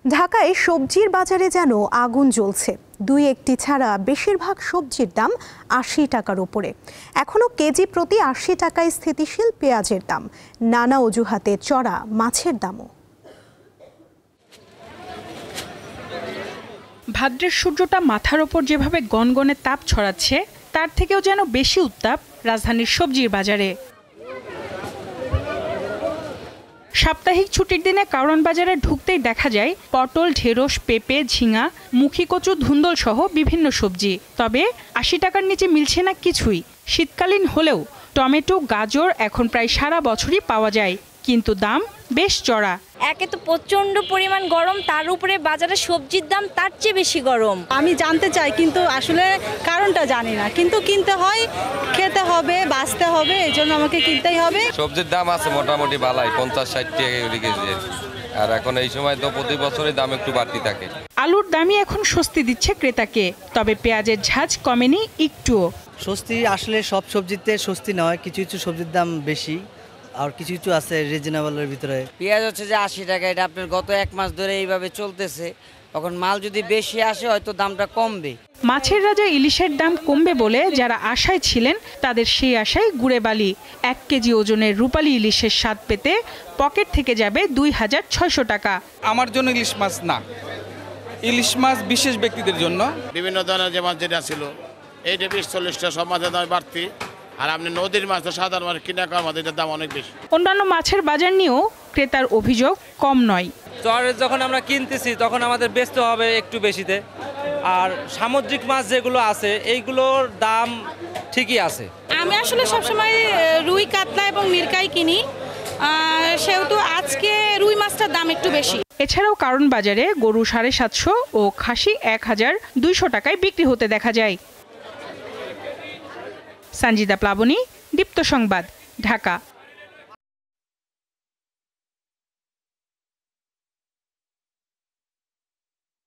ঢাকায় সবজির বাজারে যেন আগুন জ্বলছে। দুই একটি ছাড়া বেশিরভাগ সবজির দাম ৮০ টাকার উপরে। এখনও কেজি প্রতি ৮০ টাকায় স্থিতিশীল পেঁয়াজের দাম, নানা অজুহাতে চড়া মাছের দামও। ভাদ্রের সূর্যটা মাথার ওপর যেভাবে গনগনে তাপ ছড়াচ্ছে, তার থেকেও যেন বেশি উত্তাপ রাজধানীর সবজির বাজারে। সাপ্তাহিক ছুটির দিনে কারওয়ান বাজারে ঢুকতেই দেখা যায় পটল, ঢেঁড়স, পেঁপে, ঝিঙা, মুখী কচু, ধুন্দল সহ বিভিন্ন সবজি। তবে ৮০ টাকার নিচে মিলছে না কিছুই। শীতকালীন হলেও টমেটো, গাজর এখন প্রায় সারা বছরই পাওয়া যায়, কিন্তু দাম বেশ চড়া। একে তো প্রচন্ড পরিমাণ গরম, তার উপরে বাজারে সবজির দাম তার চেয়ে বেশি গরম। আমি জানতে চাই, কিন্তু আসলে কারণটা জানি না, কিন্তু কিনতে হয়, খেতে হবে, বাঁচতে হবে, এই জন্য আমাকে কিনতেই হবে। সবজির দাম আছে মোটামুটি ভালোই, 50-60 টাকা কেজি। আর এখন এই সময় তো প্রতি বছরই দাম একটু বাড়তি থাকে। আলুর দামই এখন স্বস্তি দিচ্ছে ক্রেতাকে, তবে পেঁয়াজের ঝাঁজ কমেনি একটুও। স্বস্তি আসলে সব সবজিতে স্বস্তি নয়, কিছু কিছু সবজির দাম বেশি, আর কিছু কিছু আছে রিজনেবলের ভিতরে। পেঁয়াজ হচ্ছে যে ৮০ টাকা, এটা আপনার গত এক মাস ধরে এইভাবে চলতেছে। তখন মাল যদি বেশি আসে হয়তো দামটা কমবে। মাছের রাজা ইলিশের দাম কমবে বলে যারা আশায় ছিলেন, তাদের সেই আশায় গুড়ে বালি। ১ কেজি ওজনের রূপালী ইলিশের স্বাদ পেতে পকেট থেকে যাবে ২৬০০ টাকা। আমার জন্য ইলিশ মাছ না, ইলিশ মাছ বিশেষ ব্যক্তিদের জন্য। বিভিন্ন ধরনের যে মাছ যেটা ছিল এইটা ২০-৪০টা সব মাছের দাম বাড়তি। আর আপনি নদীর মাছ তো সাধারণ মাছ কিনা খাওয়ার মাছ, এটার দাম অনেক বেশি। অন্যান্য মাছের বাজার নিয়েও ক্রেতার অভিযোগ কম নয়। চরে যখন আমরা কিনতেছি তখন আমাদের বেচতে হবে একটু বেশিতে, আর সামুদ্রিক মাছ যেগুলো আছে এইগুলোর দাম ঠিকই আছে। আমি আসলে সবসময় রুই, কাতলা এবং মিরকাই কিনি, সেহেতু আজকে রুই মাছটার দাম একটু বেশি। এছাড়াও কারওয়ান বাজারে গরু ৭৫০ ও খাসি ১২০০ টাকায় বিক্রি হতে দেখা যায়। সঞ্জিদা প্লাবনী, দীপ্ত সংবাদ, ঢাকা।